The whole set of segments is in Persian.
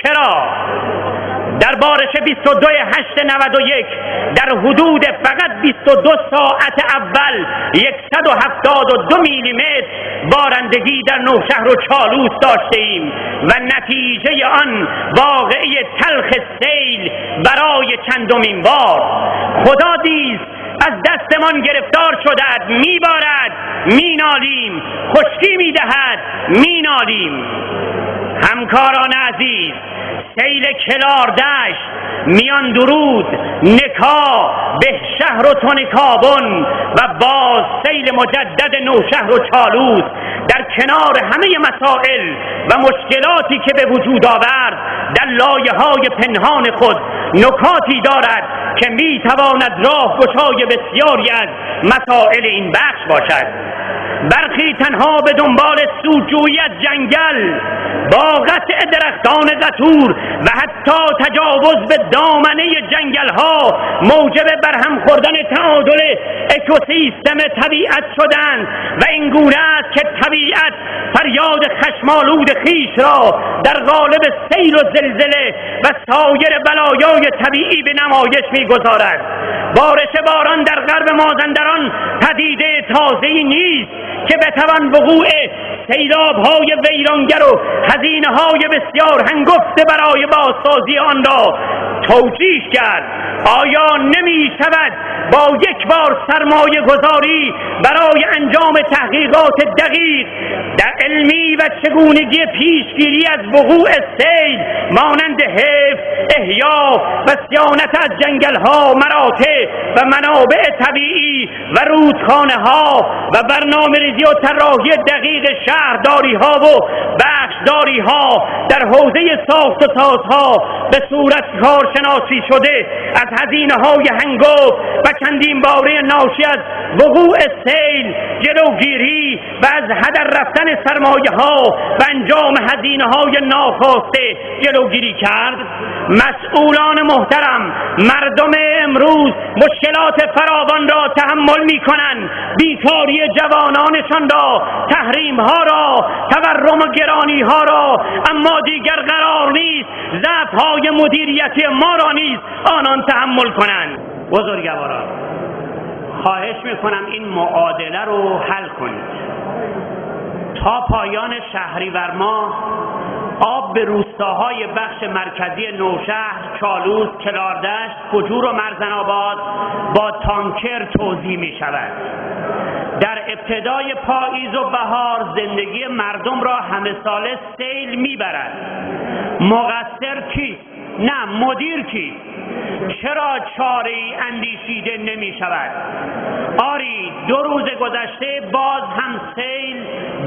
چرا در بارش 22/8/91 در حدود فقط 22 ساعت اول 172 میلیمتر بارندگی در نوشهر و چالوس داشته ایم و نتیجه آن واقعه تلخ سیل برای چندمین بار. خدا نیز از دستمان گرفتار شده‌اند، میبارد، مینالیم، خشکی میدهد، مینالیم. همکاران عزیز، سیل کلاردشت، میان درود، نکا، به شهر و تنکابن و باز سیل مجدد نوشهر و چالوس در کنار همه مسائل و مشکلاتی که به وجود آورد در لایه‌های پنهان خود نکاتی دارد که میتواند راهگشای بسیاری از مسائل این بخش باشد. برخی تنها به دنبال سودجویی از جنگل با قطع درختان قطور و حتی تجاوز به دامنه جنگل ها موجب برهم خوردن تعادل اکوسیستم طبیعت شدند و این گونه است که طبیعت فریاد خشمالود خیش را در قالب سیل و زلزله و سایر بلایای طبیعی به نمایش می‌گذارد. بارش باران در غرب مازندران پدیده تازه‌ای نیست که بتوان وقوع سیلاب‌های ویرانگر و هزینه‌های بسیار هنگفت برای بازسازی آن را توجیه کرد. آیا نمی‌شود با یک بار سرمایه گذاری برای انجام تحقیقات دقیق در علمی و چگونگی پیشگیری از وقوع سیل مانند حفظ، احیا و صیانت از جنگل‌ها، مراتع و منابع طبیعی و رودخانه‌ها و برنامه‌ریزی و طراحی دقیق شهرداری‌ها و بخشداری‌ها در حوزه ساخت و سازها به صورت کارشناسی شده از هزینه‌های هنگفت و چندین باره ناشی از وقوع سیل جلوگیری و از هدر رفتن سرمایه‌ها و انجام هزینه‌های ناخواسته جلوگیری کرد؟ مسئولان محترم، مردم امروز مشکلات فراوان را تحمل می‌کنند، بیکاری جوانانشان را، تحریم‌ها را، تورم و گرانی‌ها را، اما دیگر قرار نیست ضعف‌های مدیریتی ما را نیز آنان تحمل کنند. بزرگواران، خواهش میکنم این معادله رو حل کنید. تا پایان شهریور ماه آب به روستاهای بخش مرکزی نوشهر، چالوس، کلاردشت، کجور و مرزن‌آباد با تانکر توزیع می شود. در ابتدای پاییز و بهار زندگی مردم را همه ساله سیل می برد. مقصر کیست؟ نه، مدیر کیست؟ چرا چاره‌ای اندیشیده نمی شود؟ آری، 2 روز گذشته باز هم سیل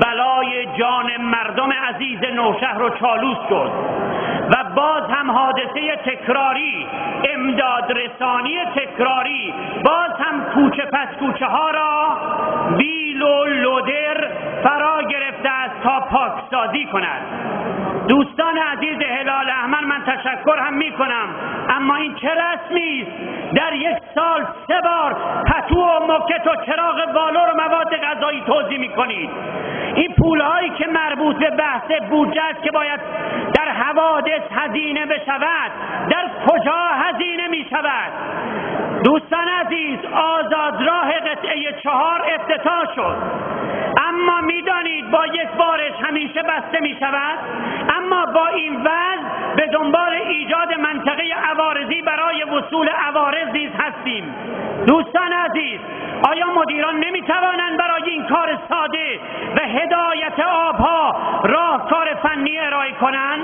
بلای جان مردم عزیز نوشهر و چالوس شد و باز هم حادثه تکراری، امداد رسانی تکراری، باز هم کوچه پس کوچه ها را بیل و لودر فرا گرفته است تا پاکسازی کند. دوستان عزیز هلال احمر، من تشکر هم می کنم، اما این چه رسمی است در یک سال 3 بار پتو و موکت و چراغ والور و مواد غذایی توزیع می کنید؟ این پولهایی که مربوط به بحث بودجه است که باید در حوادث هزینه بشود، در کجا هزینه می شود؟ دوستان عزیز، آزادراه قطعه 4 افتتاح شد، اما میدانید با یک بارش همیشه بسته می شود. اما با این وضع به دنبال ایجاد منطقه عوارضی برای وصول عوارض نیز هستیم. دوستان عزیز، آیا مدیران نمی توانند برای این کار ساده و هدایت آبها راهکار فنی ارائه کنند؟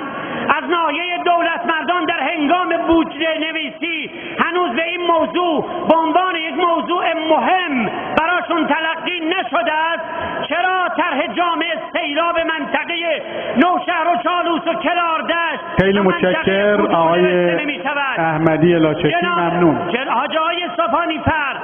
از ناحیه دولتمردان در هنگام بودجه نویسی هنوز به این موضوع به عنوان یک موضوع مهم براشون تلقی نشده است. چرا طرح جامع سیلاب منطقه نوشهر و چالوس و کلاردشت خیلی متشکر آقای احمدی لاچکی، ممنون. حاج آقای صبحانی فر،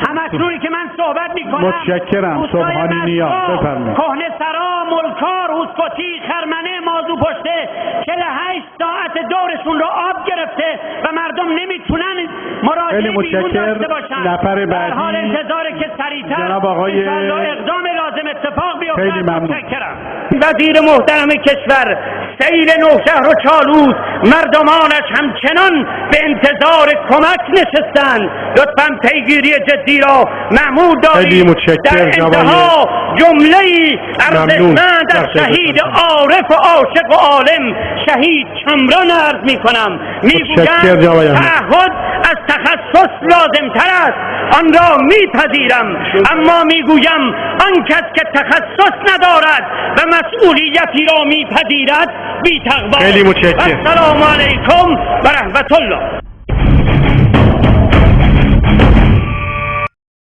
همکنونی که من صحبت میکنم، متشکرم. صبحانی نیا، بفرمایید. کهنه سرا، ملکار، اوسکوتی، خرمنه، مازو پشته 48 ساعت دورشون رو آب گرفته و مردم نمیتونن مراجعه بیرون داشته باشن. نفر بعدی در حال انتظاره که سریعتر جناب آقای اقدام لازم اتفاق بیفته. خیلی ممنون. متشکرم. وزیر محترم کشور سیل نوشهر و چالوس مردمانش همچنان به انتظار کمک نشستند. لطفاً پیگیری جدی را محمود دارید. در انتها جمله‌ای ارزشمند از شهید عارف و عاشق و عالم شهید کمران عرض می‌کنم. می‌گویند تعهد از تخصص لازم‌تر است، آن را می‌پذیرم، اما می‌گویم آن کس که تخصص ندارد و مسئولیتی را می‌پذیرد بی‌تقواست. خیلی متشکرم. السلام علیکم و رحمت الله.